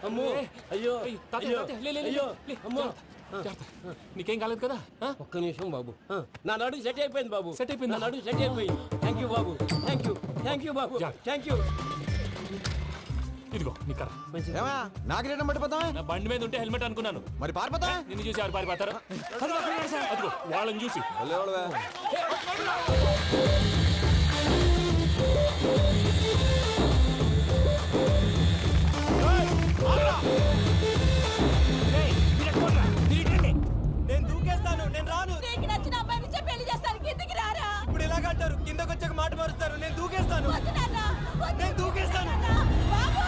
అమ్మో అయ్యో అయ్యో అయ్యో అమ్మో నీకేం కాలేదు కదా? ఒక్క నిమిషం బాబు. నా నడు సెట్ అయిపోయింది బాబు. సెట్ అయిపోయింది. నా నడు సెట్ అయిపోయింది. Thank you Babu. Thank you Babu. Thank you. ఇదిగో నీ కర్ర. నాకు రేటం పట్టిపోతావా? నా బండి మీద ఉంటే హెల్మెట్ అనుకున్నాను. మరి పారిపోతా? నిన్ను చూసి ఎవరు పారిపోతారు? అదిగో వాళ్ళని చూసి. నేను దూకేస్తాను, నేను రాను. నీకు నచ్చిన అమ్మాయి నుంచి పెళ్లి చేస్తాను, కిందికి రారా. ఇప్పుడు ఇలాగంటారు, కిందకు వచ్చాక మాట మారుస్తారు. నేను దూకేస్తాను, వద్దు నాన్న, వద్దు. నేను దూకేస్తాను. బాబు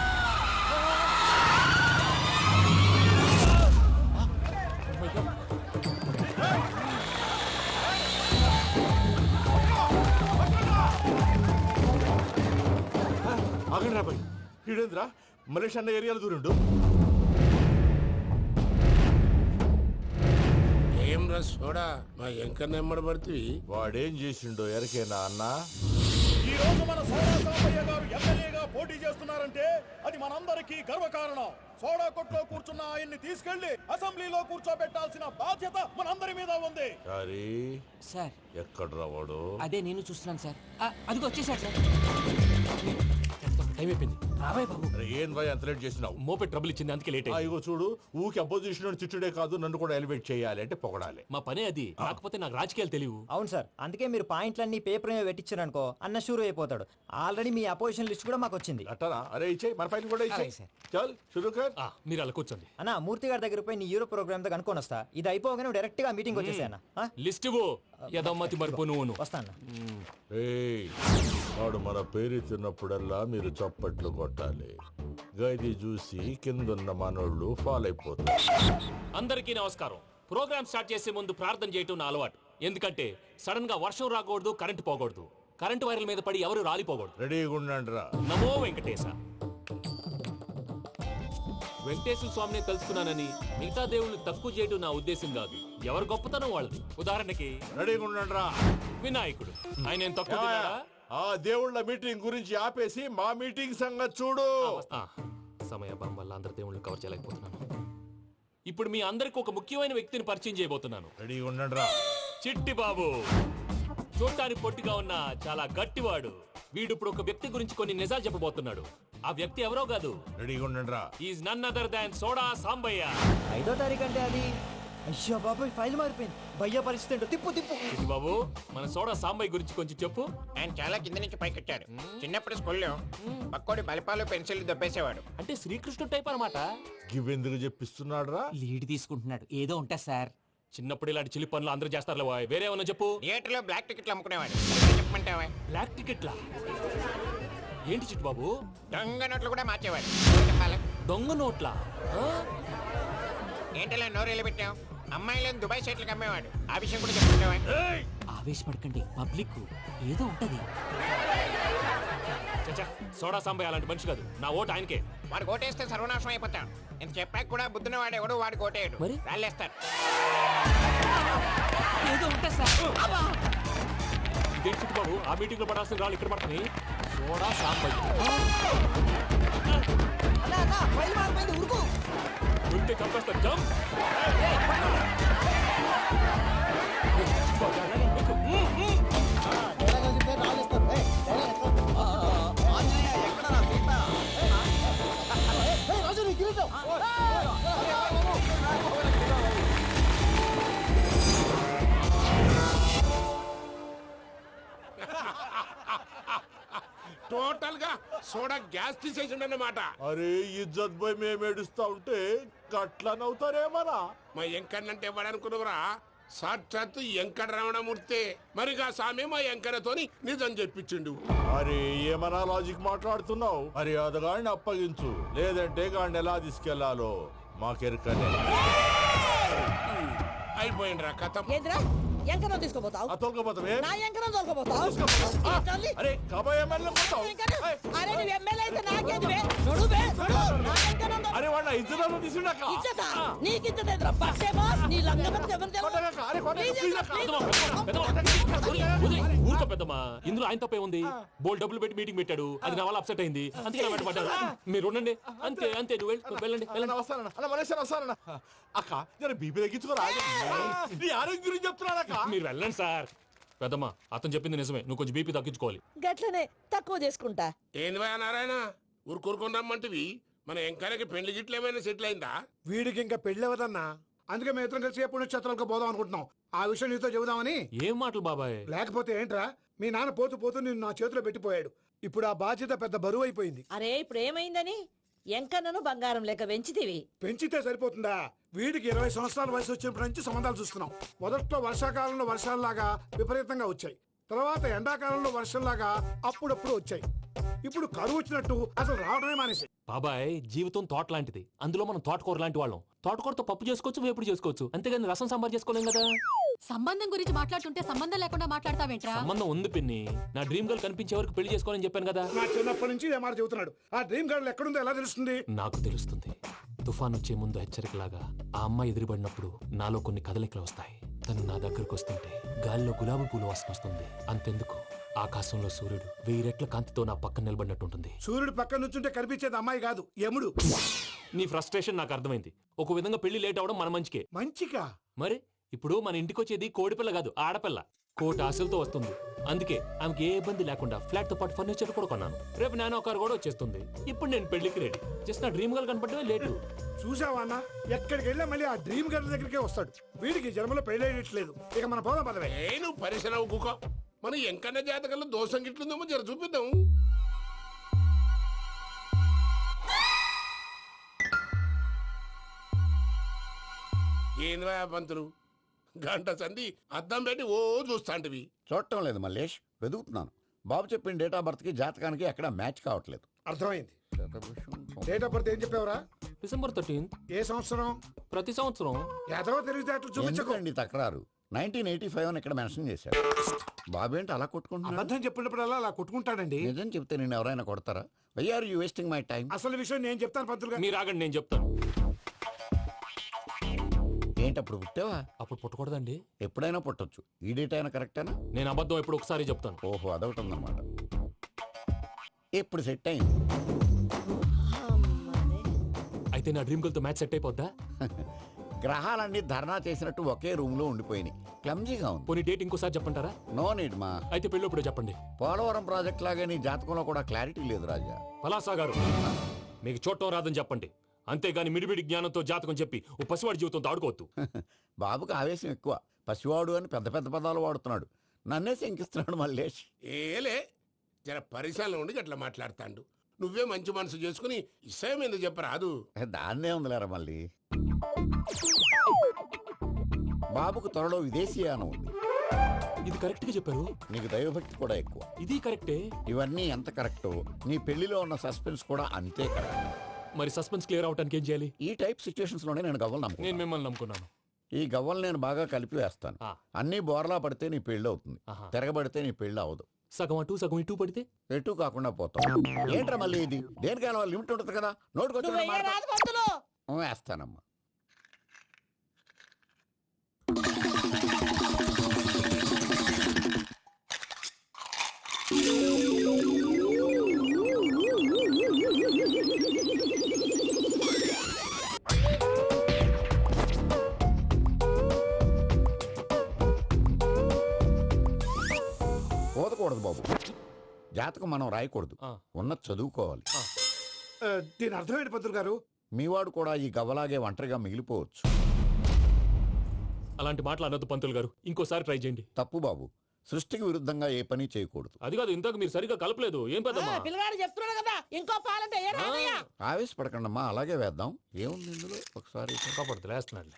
ఆగండి రా బాయ్. ఈడేంద్రా మలేషియా అన్న ఏరియాలో దూరిండు. ఏం రా సోడా మా ఎంకన్న ఎమ్మడబడుతుంది. వాడేం చేసిండో ఎరకేనా అన్న? ఈ రోజు మన సోడా సాంబయ్య గారు ఎమ్మెల్యేగా పోటీ చేస్తున్నారంటే అది మనందరికీ గర్వకారణం. సోడా కొట్లో కూర్చున్న ఆయన్ని తీసుకెళ్లి అసెంబ్లీలో కూర్చోబెట్టాల్సిన బాధ్యత మనందరి మీద ఉంది. సారీ సార్, ఎక్కడ రావాడు? అదే నేను చూస్తున్నాను సార్. అదిగో వచ్చేసాడు సార్. టైం అయిపోయింది. రాబాయ్ బాబు. అరే ఏం భయ అంత లేట్ చేసినావు? మోపే ట్రబుల్ ఇచ్చింది, అందుకే లేట్ అయింది. ఇగో చూడు, ఊకి అపోజిషన్ తిట్టుడే కాదు, నన్ను కూడా ఎలివేట్ చేయాలి అంటే పొగడాలి. మా పనే అది. కాకపోతే నాకు రాజకీయాలు తెలియవు. అవును సార్, అందుకే మీరు పాయింట్లన్నీ పేపర్ మీద పెట్టించారనుకో అన్న షూర్ అయిపోతాడు. ఆల్రెడీ మీ అపోజిషన్ లిస్ట్ కూడా మాకు వచ్చింది. అట్టనా? అరే ఇచ్చే మన ఫైల్ కూడా ఇచ్చే. చల్ షురూ కర్. మీరు అలా కూర్చోండి. అన్న మూర్తి గారి దగ్గర పోయి నీ యూరో ప్రోగ్రామ్ తో కనుక్కొని వస్తా. ఇది అయిపోగానే డైరెక్ట్ గా మీటింగ్ వచ్చేసాను. లిస్ట్ ఇవ్వు. యదమ్మతి మరిపో నువ్వు. వస్తాను. ఏయ్, వాడు మన పేరు తిన్నప్పుడల్లా మీరు చప్పట్లు కొట్టాలి. గది చూసి కిందున్న మనోళ్ళు ఫాలో అయిపోతారు. అందరికీ నమస్కారం. ప్రోగ్రామ్ స్టార్ట్ చేసే ముందు ప్రార్థన చేయటం నా అలవాటు. ఎందుకంటే సడన్ గా వర్షం రాకూడదు, కరెంట్ పోకూడదు, కరెంట్ వైర్ల మీద పడి ఎవరు రాలిపోకూడదు. రెడీగా ఉండండి రా. నమో వెంకటేశ. వెంకటేశ్వర స్వామిని తెలుసుకున్నానని మిగతా దేవుళ్ళు తక్కువ చేయడం నా ఉద్దేశం కాదు. ఎవరు గొప్పతనం వాళ్ళది. ఉదాహరణకి రెడీగా ఉండండి రా. వినాయకుడు. ఆయన ఏం తక్కువ తిన్నాడా? ఆ దేవుళ్ళ మీటింగ్ గురించి ఆపేసి మా మీటింగ్ సంగతి చూడు. సమయాభావం వల్ల అందరి దేవుళ్ళు కవర్ చేయలేకపోతున్నాను. ఇప్పుడు మీ అందరికి ఒక ముఖ్యమైన వ్యక్తిని పరిచయం చేయబోతున్నాను. రెడీగా ఉండండి రా. చిట్టి బాబు. చూడటానికి పొట్టిగా ఉన్న చాలా గట్టివాడు. వీడు ఇప్పుడు ఒక వ్యక్తి గురించి కొన్ని నిజాలు చెప్పబోతున్నాడు. ఆ వ్యక్తి ఎవరో కాదు. రెడీగా ఉండండి రా. Is none other than soda Sambaiah. 5వ తారీఖు అంటే అది. అయ్యో బాబాయ్, ఫైల్ మారిపోయింది. భయ్య పరిస్థితి ఏంటో తిప్పు తిప్పు. చిట్టి బాబు, మన సోడా సాంబయ్య గురించి కొంచెం చెప్పు. ఆయన చాలా కింద నుంచి పైకెట్టాడు. చిన్నప్పుడు స్కూల్లో పక్కోడి బలిపాలు పెన్సిల్ దబ్బేసేవాడు. అంటే శ్రీకృష్ణుడు టైప్ అన్నమాట. గివెందుకు చెప్పిస్తున్నాడు రా? లీడ్ తీసుకుంటున్నాడు. ఏదో ఉంటా సార్. చిన్నప్పుడు ఇలాంటి చిలి పనులు అందరూ చేస్తారు. వేరే ఏమన్నా చెప్పు. థియేటర్లో బ్లాక్ టికెట్లు అమ్ముకునేవాడు. చెప్పమంటావా? బ్లాక్ టికెట్లా? ఏంటి చిట్టు బాబు? దొంగ నోట్లు కూడా మార్చేవాడు. చెప్పాలి. దొంగ నోట్లా? ఏంటలా నోరేళ్ళు పెట్టావు? అమ్మాయిలను దుబాయ్ సైట్లకు అమ్మేవాడు. ఆ విషయం కూడా చెప్పమంటావా? ఆవేశపడకండి, పబ్లిక్ ఏదో ఉంటది. సోడా సాంబయ్య అలాంటి మనిషి కాదు. నా ఓటు ఆయనకే. వాడు ఓటేస్తే సర్వనాశనం అయిపోతాం. ఇంత చెప్పాక కూడా బుద్ధిన వాడు ఎవడు వాడు ఓటేయడు. మరి? రాళ్ళేస్తారు. ఏదో ఉంటా సార్. ఇదేంటి చిట్టు బాబు, ఆ మీటింగ్ లో పడాల్సిన రాళ్ళు ఇక్కడ పడుతుంది. సోడా సాంబయ్య ఉంటే చంపేస్తారు. జంప్. టోటల్ గా సోడా గ్యాస్ తీసేసిండు అన్నమాట. అరే ఇజ్జత్ పోయి మేము ఏడుస్తా ఉంటే గట్లా నవ్వుతారేమరా? మా ఎంకన్నంటే ఎవడనుకున్నావురా? సాక్షాత్తు ఎంకట రమణమూర్తి. మరిగా సామె మా ఎంకన్నతోని నిజం చెప్పించిండు. అరే ఏమన్నా లాజిక్ మాట్లాడుతున్నావు? అరే అదగాడిని అప్పగించు, లేదంటే గాడిని ఎలా తీసుకెళ్లాలో మాకెరకనే. అయిపోయిండ్రా కథ. ఎంకరం తీసుకోపోతావు? తోలుకోపోతావే? నా ఎంకరం తోలుకోపోతావు? అరే కబాయ్ ఎమ్మెల్యే పోతావు? అరే నువ్వు ఎమ్మెల్యే అయితే నాకేది? నడువే నా ఎంకరం. అరే వాడిన ఇద్దరు తీసుకున్నాక నీకు ఇచ్చదేద్రా బస్సే బాస్. నీ లంగమతి ఎవరు అరే ఊరుకో పెద్దమ్మా, ఇందులో ఆయన తప్పే ఉంది. బోల్ డబ్బులు పెట్టి మీటింగ్ పెట్టాడు, అది నా వల్ల అప్సెట్ అయింది, అందుకే నా వెంట పడ్డారు. మీరు ఉండండి, అంతే అంతే, నువ్వు వెళ్ళండి వెళ్ళండి. వస్తానన్నా అన్న మలేషియా వస్తానన్నా. అక్క నేను బీపీ తగ్గించుకోరా, నీ ఆరోగ్యం గురించి చెప్తున్నాను అక్క. మీరు వెళ్ళండి సార్. పెద్దమ్మా, అతను చెప్పింది నిజమే, నువ్వు కొంచెం బీపీ తగ్గించుకోవాలి. గట్లనే తక్కువ చేసుకుంటా. ఏంది భయ నారాయణ ఊరుకూరుకొని రమ్మంటివి? మన ఎంకరకి పెళ్లి గిట్లు ఏమైనా సెటిల్ అయిందా? వీడికి ఇంకా పెళ్లి అవ్వదన్నా, అందుకే మేము ఇద్దరం కలిసి పుణ్యక్షేత్రాలకు పోదాం అనుకుంటున్నాం. ఆ విషయం నీతో చెబుదామని. ఏం మాటలు బాబాయ్? లేకపోతే ఏంట్రా, మీ నాన్న పోతూ పోతూ నిన్ను నా చేతిలో పెట్టిపోయాడు. ఇప్పుడు ఆ బాధ్యత పెద్ద బరువు అయిపోయింది. అరే ఇప్పుడు ఏమైందని ఎంకన్నను బంగారం లెక్క పెంచితివి. పెంచితే సరిపోతుందా? వీడికి 20 సంవత్సరాల వయసు వచ్చినప్పటి నుంచి సంబంధాలు చూస్తున్నాం. మొదట్లో వర్షాకాలంలో వర్షాలలాగా విపరీతంగా వచ్చాయి, తర్వాత ఎండాకాలంలో వర్షంలాగా అప్పుడప్పుడు వచ్చాయి. ఇప్పుడు కరువు వచ్చినట్టు అసలు రావడమే మానేసి. బాబాయ్, జీవితం తోట లాంటిది, అందులో మనం తోటకూర లాంటి వాళ్ళం. తోటకూరతో పప్పు చేసుకోవచ్చు, వేపుడు చేసుకోవచ్చు, అంతేగాని రసం సాంబార్ చేసుకోలేం కదా. సంబంధం గురించి మాట్లాడుతుంటే సంబంధం లేకుండా మాట్లాడతావేంట్రా? సంబంధం ఉంది పిన్ని, నా డ్రీమ్ గర్ల్ కనిపించే వరకు పెళ్లి చేసుకోవాలని చెప్పాను కదా. నా చిన్నప్పటి నుంచి ఏ మాట చెబుతున్నాడు. ఆ డ్రీమ్ గర్ల్ ఎక్కడుందో ఎలా తెలుస్తుంది? నాకు తెలుస్తుంది. తుఫాన్ వచ్చే ముందు హెచ్చరికలాగా ఆ అమ్మాయి ఎదురుపడినప్పుడు నాలో కొన్ని కదలికలు వస్తాయి. తను నా దగ్గరకు వస్తుంటే గాలిలో గులాబీ పూలు వాసన వస్తుంది. అంతెందుకు, ఆకాశంలో సూర్యుడు 1000 రెట్ల కాంతితో నా పక్కన నిలబడినట్టుంటుంది. సూర్యుడు పక్కన నుంచుంటే కనిపించేది అమ్మాయి కాదు, యముడు. నీ ఫ్రస్ట్రేషన్ నాకు అర్థమైంది. ఒక విధంగా పెళ్లి లేట్ అవడం మన మంచికే. మంచిగా? మరి ఇప్పుడు మన ఇంటికి వచ్చేది కోడిపిల్ల కాదు, ఆడపిల్ల. కోటి ఆశలతో వస్తుంది. అందుకే ఆమెకి ఏ ఇబ్బంది లేకుండా ఫ్లాట్ తో పాటు ఫర్నిచర్ కూడా కొన్నాను. రేపు నానో కారు కూడా వచ్చేస్తుంది. ఇప్పుడు నేను పెళ్లికి రెడీ. జస్ట్ నా డ్రీమ్ గర్ల్ కనపడమే లేటు. చూసావా అన్న, ఎక్కడికి వెళ్ళా మళ్ళీ ఆ డ్రీమ్ గర్ల్ దగ్గరికే వస్తాడు. వీడికి జన్మలో పెళ్ళేయట్లేదు. ఇక మన పోదాం పదవే. నేను పరిశ్రమ కుక మన ఎంకన్న జాతకంలో దోషం గిట్లుందేమో జర చూపిద్దాం. ఏంది భయ పంతులు, గంట సంధి అద్దం పెట్టి ఓ చూస్తాంటివి. చూడటం లేదు మల్లేష్, వెతుకుతున్నాను. బాబు చెప్పిన డేట్ ఆఫ్ బర్త్ కి జాతకానికి ఎక్కడ మ్యాచ్ కావట్లేదు. అర్థమైంది. డేట్ ఆఫ్ బర్త్ ఏం చెప్పావురా? డిసెంబర్ 13. ఏ సంవత్సరం? ప్రతి సంవత్సరం. ఎదవ తెలివితే అట్లు చూపించకు. ఎందుకండి తక్రారు? 1985 అని ఇక్కడ మెన్షన్ చేశాడు. బాబు ఏంటి అలా కొట్టుకుంటున్నాడు? అబద్ధం చెప్పినప్పుడల్లా అలా కొట్టుకుంటాడండి. నిజం చెప్తే నేను ఎవరైనా కొడతారా? Why are you wasting my time? అసలు విషయం నేను చెప్తాను పంతులు గారు. మీరు ఆగండి, నేను చెప్తాను. ఏంటి అప్పుడు పుట్టావా? అప్పుడు పుట్టకూడదండి. ఎప్పుడైనా పుట్టొచ్చు. ఈ డేట్ అయినా కరెక్టేనా? నేను అబద్ధం ఎప్పుడు ఒకసారి చెప్తాను. ఓహో, అదొకటి ఉందన్నమాట. ఇప్పుడు సెట్ అయింది. అయితే నా డ్రీమ్ గర్ల్ తో మ్యాచ్ సెట్ అయిపోద్దా? గ్రహాలన్నీ ధర్నా చేసినట్టు ఒకే రూమ్ లో ఉండిపోయినాయి. క్లమ్జీగా ఉంది. పోనీ డేట్ ఇంకోసారి చెప్పంటారా? నో నీడ్ మా. అయితే పెళ్ళప్పుడు చెప్పండి. పోలవరం ప్రాజెక్ట్ లాగే నీ జాతకంలో కూడా క్లారిటీ లేదు రాజా. పలాసా గారు, మీకు చూడటం రాదని చెప్పండి, అంతేగాని మిడిమిడి జ్ఞానంతో జాతకం చెప్పి ఓ పసివాడి జీవితంతో ఆడుకోవద్దు. బాబుకి ఆవేశం ఎక్కువ. పసివాడు అని పెద్ద పెద్ద పదాలు వాడుతున్నాడు. నన్నే శంకిస్తున్నాడు మల్లేష్. ఏలే జర పరిశ్రమలో ఉండి గట్లా మాట్లాడతాండు. నువ్వే మంచి మనసు చేసుకుని ఇష్టం ఎందుకు చెప్పరాదు? దాన్నే ఉందిలేరా మళ్ళీ. బాబుకు త్వరలో విదేశీయానం ఉంది. ఇది కరెక్ట్ గా చెప్పారు. నీకు దైవభక్తి కూడా ఎక్కువ. ఇది కరెక్టే. ఇవన్నీ ఎంత కరెక్టో నీ పెళ్లిలో ఉన్న సస్పెన్స్ కూడా అంతే కరెక్ట్. మరి సస్పెన్స్ క్లియర్ అవడానికి ఏం చేయాలి? ఈ టైప్ సిచ్యువేషన్స్ లోనే నేను గవ్వలు నేను నమ్ముకున్నాను. మిమ్మల్ని నమ్ముకున్నాను. ఈ గవ్వలు నేను బాగా కలిపి వేస్తాను. ఆ. అన్ని బోర్లా పడితే నీ పెళ్లి అవుతుంది. ఆహా. తిరగబడితే నీ పెళ్లి అవదు. సగం అటు సగం ఇటు పడితే ఎటు కాకుండా పోతాం. ఏంట్రా మళ్ళీ ఇది? దేనికైనా లిమిట్ ఉంటుంది కదా. నువ్వు నోటుకొచ్చిన వెయ్యరాదు పంతులు. వేస్తానమ్మా. పోదకూడదు బాబు. జాతకం మనం రాయకూడదు, ఉన్నది చదువుకోవాలి. దీని అర్థమైంది పంతులు గారు. మీవాడు కూడా ఈ గవ్వలాగే ఒంటరిగా మిగిలిపోవచ్చు. అలాంటి మాటలు అనొద్దు పంతులు గారు, ఇంకోసారి ట్రై చేయండి. తప్పు బాబు. సృష్టికి విరుద్ధంగా ఏ పని చేయకూడదు. అది కాదు, ఇంతకు మీరు సరిగా కలపలేదు. ఏం పెద్దమ్మా? పిల్లగాడు చెప్తున్నాడు కదా, ఇంకో పాలంటే ఏ రాదయ్యా. ఆవేశపడకండమ్మా, అలాగే వేద్దాం. ఏముంది ఇందులో? ఒకసారి కాపాడుతు లేస్తున్నాడు.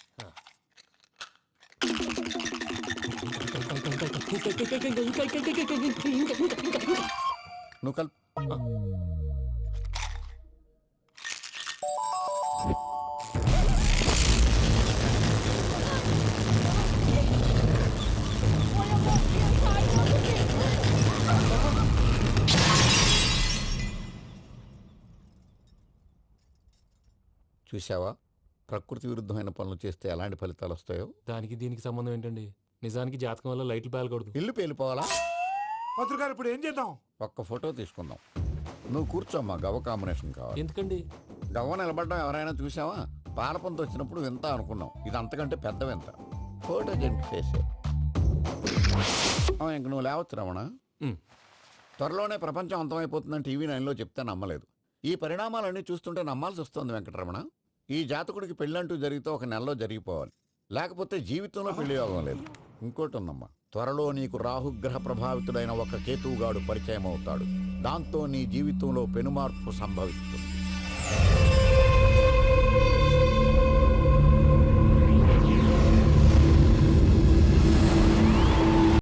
నువ్వు కల్. చూసావా, ప్రకృతి విరుద్ధమైన పనులు చేస్తే ఎలాంటి ఫలితాలు వస్తాయో. దానికి దీనికి సంబంధం ఏంటండి? నిజానికి జాతకం వల్ల లైట్లు పేలకూడదు. ఇల్లు పేలిపోవాలా? పంతులు గారు ఇప్పుడు ఏం చేద్దాం? ఒక్క ఫోటో తీసుకుందాం. నువ్వు కూర్చోమ్మా, గవ్వ కాంబినేషన్ కావాలి. ఎందుకండి? గవ్వ నిలబడ్డం ఎవరైనా చూసావా? పాలపంత వచ్చినప్పుడు వింత అనుకున్నాం, ఇది అంతకంటే పెద్ద వింత. ఫోటో జంప్ చేసే ఇంక నువ్వు లేవచ్చు రమణ. త్వరలోనే ప్రపంచం అంతమైపోతుందని టీవీ 9లో చెప్తే నమ్మలేదు. ఈ పరిణామాలన్నీ చూస్తుంటే నమ్మాల్సి వస్తుంది వెంకటరమణ. ఈ జాతకుడికి పెళ్ళంటూ జరిగితే ఒక నెలలో జరిగిపోవాలి, లేకపోతే జీవితంలో పెళ్లి యోగం లేదు. ఇంకోటి ఉందమ్మా, త్వరలో నీకు రాహుగ్రహ ప్రభావితుడైన ఒక కేతువుగాడు పరిచయం అవుతాడు. దాంతో నీ జీవితంలో పెనుమార్పు సంభవిస్తుంది.